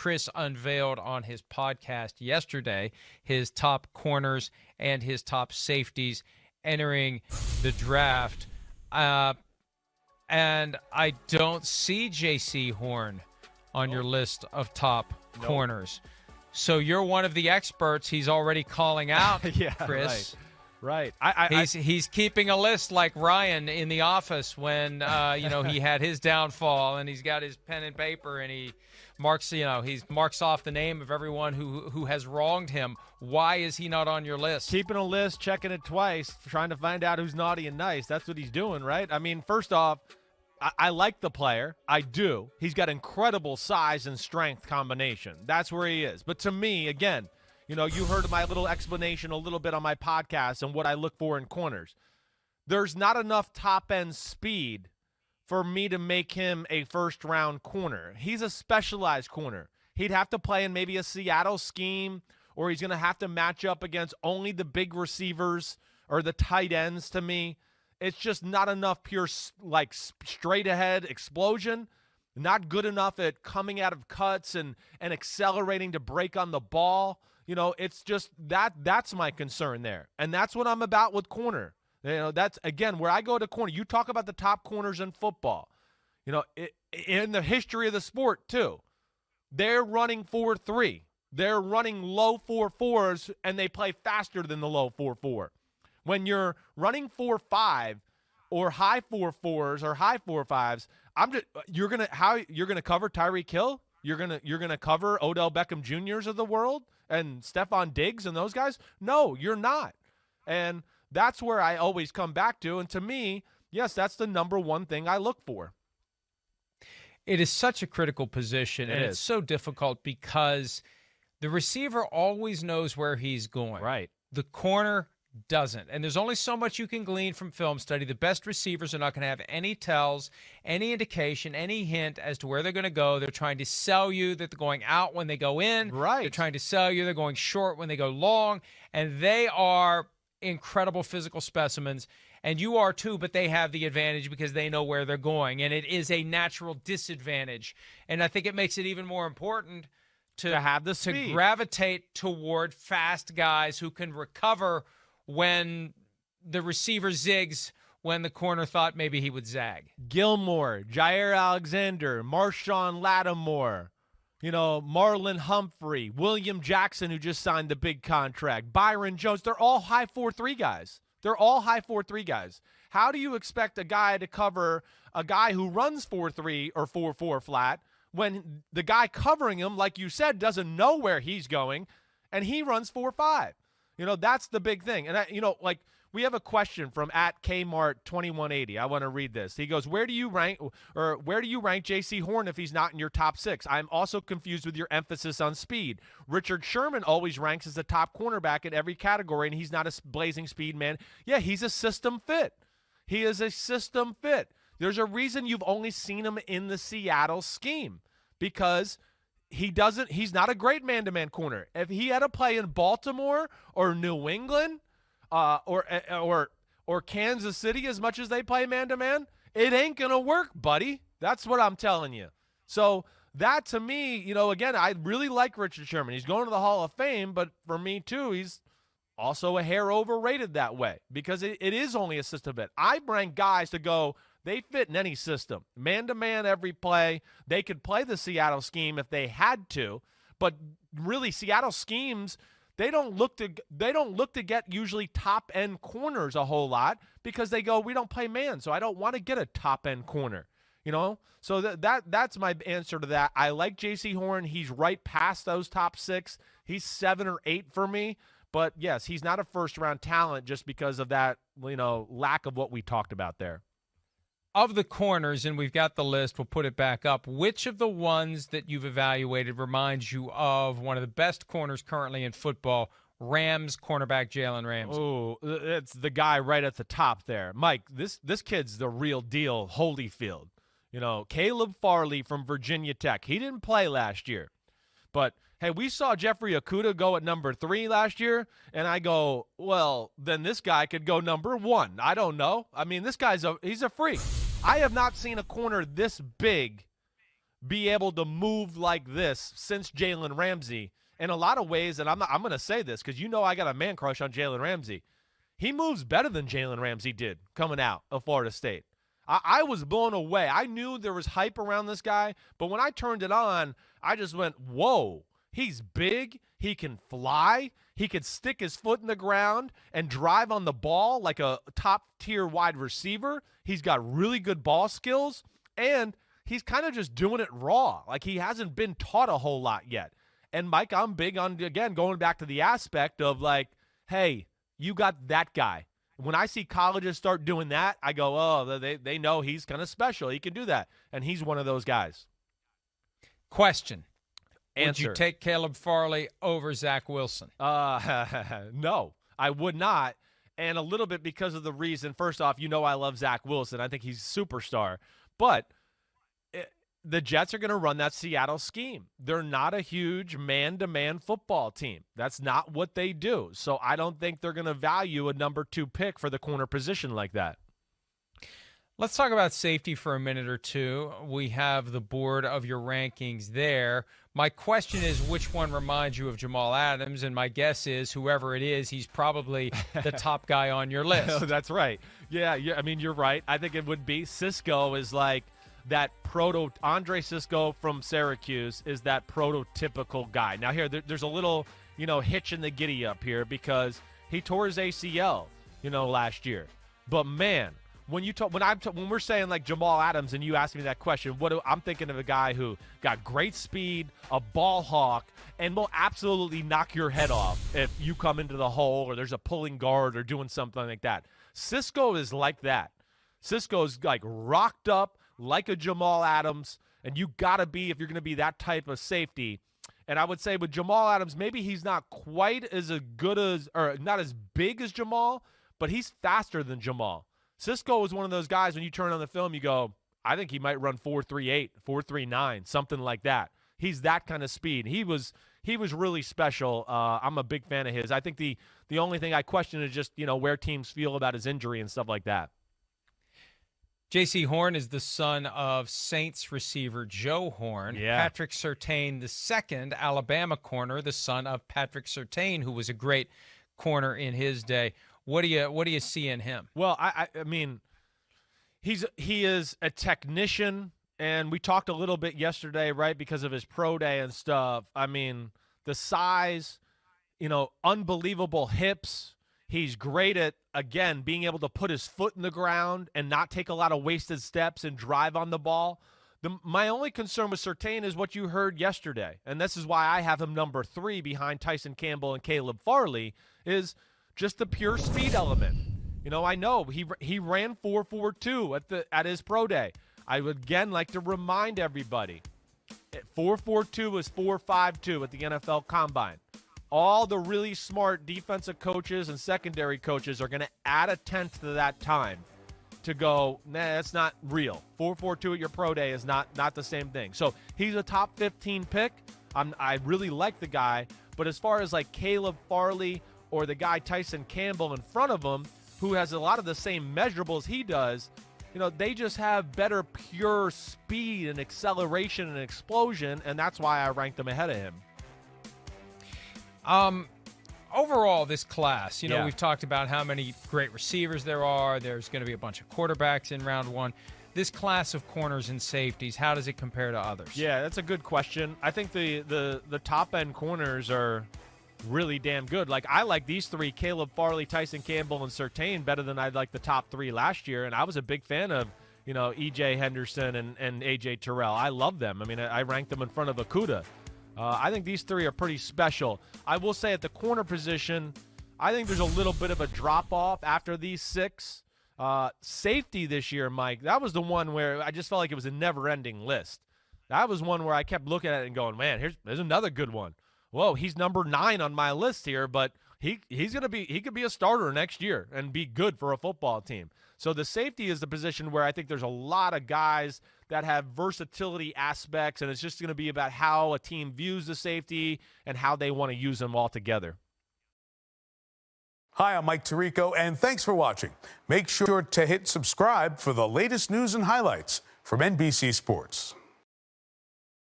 Chris unveiled on his podcast yesterday his top corners and his top safeties entering the draft. And I don't see J.C. Horn on your list of top corners. So you're one of the experts he's already calling out, yeah, Chris. Right. He's keeping a list like Ryan in The Office when he had his downfall, and he's got his pen and paper, and he marks marks off the name of everyone who has wronged him. Why is he not on your list? Keeping a list, checking it twice, trying to find out who's naughty and nice. That's what he's doing, right? I mean, first off, I like the player. I do. He's got incredible size and strength combination. That's where he is. But to me, again, you heard my little explanation a little bit on my podcast and what I look for in corners. There's not enough top-end speed for me to make him a first-round corner. He's a specialized corner. He'd have to play in maybe a Seattle scheme, or he's going to have to match up against only the big receivers or the tight ends to me. It's just not enough pure, straight-ahead explosion. Not good enough at coming out of cuts and accelerating to break on the ball. It's just that's my concern there. And that's what I'm about with corner. That's, again, where I go to corner. You talk about the top corners in football. In the history of the sport, too. They're running 4-3. They're running low 4-4s, and they play faster than the low 4-4. When you're running 4-5 or high 4-4s or high 4-5s, you're gonna cover Tyreek Hill. You're gonna cover Odell Beckham Jr.'s of the world and Stephon Diggs and those guys. No, you're not. And that's where I always come back to. And to me, yes, that's the number one thing I look for. It is such a critical position, and it's so difficult because the receiver always knows where he's going. Right. The corner doesn't. And there's only so much you can glean from film study. The best receivers are not going to have any tells, any indication, any hint as to where they're going to go. They're trying to sell you that they're going out when they go in. Right. They're trying to sell you they're going short when they go long. And they are incredible physical specimens. And you are too, but they have the advantage because they know where they're going. And it is a natural disadvantage. And I think it makes it even more important to have the speed, to gravitate toward fast guys who can recover when the receiver zigs when the corner thought maybe he would zag. Gilmore, Jair Alexander, Marshawn Lattimore, Marlon Humphrey, William Jackson, who just signed the big contract, Byron Jones. They're all high 4-3 guys. How do you expect a guy to cover a guy who runs 4-3 or 4-4 flat when the guy covering him, like you said, doesn't know where he's going and he runs 4-5? That's the big thing. And, we have a question from @Kmart2180. I want to read this. He goes, where do you rank J.C. Horn if he's not in your top 6? I'm also confused with your emphasis on speed. Richard Sherman always ranks as the top cornerback in every category, and he's not a blazing speed man. Yeah, he's a system fit. He is a system fit. There's a reason you've only seen him in the Seattle scheme because he's not a great man-to-man corner. If he had to play in Baltimore or New England or Kansas City as much as they play man-to-man, it ain't going to work, buddy. That's what I'm telling you. So that, to me, again, I really like Richard Sherman. He's going to the Hall of Fame, but for me, too, he's also a hair overrated that way because it is only a system fit. I bring guys to go, they fit in any system. Man-to-man every play. They could play the Seattle scheme if they had to, but really Seattle schemes, they don't look to get usually top-end corners a whole lot because they go, we don't play man, so I don't want to get a top-end corner. So that's my answer to that. I like J.C. Horn. He's right past those top 6. He's 7 or 8 for me. But, yes, he's not a first-round talent just because of that, lack of what we talked about there. Of the corners, and we've got the list, we'll put it back up, which of the ones that you've evaluated reminds you of one of the best corners currently in football, Rams cornerback Jalen Ramsey? Oh, it's the guy right at the top there. Mike, this kid's the real deal, Holyfield. Caleb Farley from Virginia Tech. He didn't play last year. But, hey, we saw Jeffrey Okudah go at number 3 last year, and I go, well, then this guy could go number 1. I don't know. I mean, this guy's he's a freak. I have not seen a corner this big be able to move like this since Jalen Ramsey. In a lot of ways, and I'm going to say this because I got a man crush on Jalen Ramsey. He moves better than Jalen Ramsey did coming out of Florida State. I was blown away. I knew there was hype around this guy, but when I turned it on, I just went, whoa, he's big. He can fly. He could stick his foot in the ground and drive on the ball like a top-tier wide receiver. He's got really good ball skills, and he's kind of just doing it raw. Like he hasn't been taught a whole lot yet. And, Mike, I'm big on, again, going back to the aspect of like, hey, you got that guy. When I see colleges start doing that, I go, oh, they know he's kind of special. He can do that. And he's one of those guys. Question. Answer. Would you take Caleb Farley over Zach Wilson? No, I would not. And a little bit because of the reason, first off, I love Zach Wilson. I think he's a superstar. But the Jets are going to run that Seattle scheme. They're not a huge man-to-man football team. That's not what they do. So I don't think they're going to value a number 2 pick for the corner position like that. Let's talk about safety for a minute or two. We have the board of your rankings there. My question is, which one reminds you of Jamal Adams? And my guess is, whoever it is, he's probably the top guy on your list. That's right. Yeah, I mean, you're right. I think it would be. Cisco is like that Andre Cisco from Syracuse is that prototypical guy. Now here, there's a little, hitch in the giddy up here because he tore his ACL, last year. But man, when we're saying like Jamal Adams and you ask me that question, I'm thinking of a guy who got great speed, a ball hawk, and will absolutely knock your head off if you come into the hole or there's a pulling guard or doing something like that. Cisco is like that. Cisco's like rocked up like a Jamal Adams, and you got to be, if you're going to be that type of safety. And I would say with Jamal Adams, maybe he's not quite as good as, or not as big as Jamal, but he's faster than Jamal. Cisco is one of those guys, when you turn on the film, you go, I think he might run 4.38, 4.39, something like that. He's that kind of speed. He was really special. I'm a big fan of his. I think the only thing I question is just, where teams feel about his injury and stuff like that. J.C. Horn is the son of Saints receiver Joe Horn. Yeah. Patrick Surtain, the second Alabama corner, the son of Patrick Surtain, who was a great corner in his day. What do you see in him? Well, I mean, he is a technician, and we talked a little bit yesterday, right, because of his pro day and stuff. I mean, the size, unbelievable hips. He's great at, again, being able to put his foot in the ground and not take a lot of wasted steps and drive on the ball. My only concern with Surtain is what you heard yesterday, and this is why I have him number 3 behind Tyson Campbell and Caleb Farley, is just the pure speed element. I know he ran 4.42 at his pro day. I would, again, like to remind everybody, 4.42 is 4.52 at the NFL Combine. All the really smart defensive coaches and secondary coaches are going to add a tenth to that time to go, nah, that's not real. 4.42 at your pro day is not the same thing. So he's a top 15 pick. I really like the guy. But as far as like Caleb Farley or the guy Tyson Campbell in front of him, who has a lot of the same measurables he does, they just have better pure speed and acceleration and explosion, and that's why I ranked them ahead of him. Overall, this class, Yeah. we've talked about how many great receivers there are. There's going to be a bunch of quarterbacks in round 1. This class of corners and safeties, how does it compare to others? Yeah, that's a good question. I think the top-end corners are really damn good. Like, I like these 3, Caleb Farley, Tyson Campbell, and Surtain, better than I'd like the top 3 last year, and I was a big fan of, E.J. Henderson and A.J. Terrell. I love them. I mean, I ranked them in front of Okudah. I think these 3 are pretty special. I will say at the corner position, I think there's a little bit of a drop-off after these 6. Safety this year, Mike, that was the one where I just felt like it was a never-ending list. That was one where I kept looking at it and going, man, there's another good one. Whoa, he's number 9 on my list here, but he could be a starter next year and be good for a football team. So the safety is the position where I think there's a lot of guys that have versatility aspects, and it's just going to be about how a team views the safety and how they want to use them all together. Hi, I'm Mike Tirico, and thanks for watching. Make sure to hit subscribe for the latest news and highlights from NBC Sports.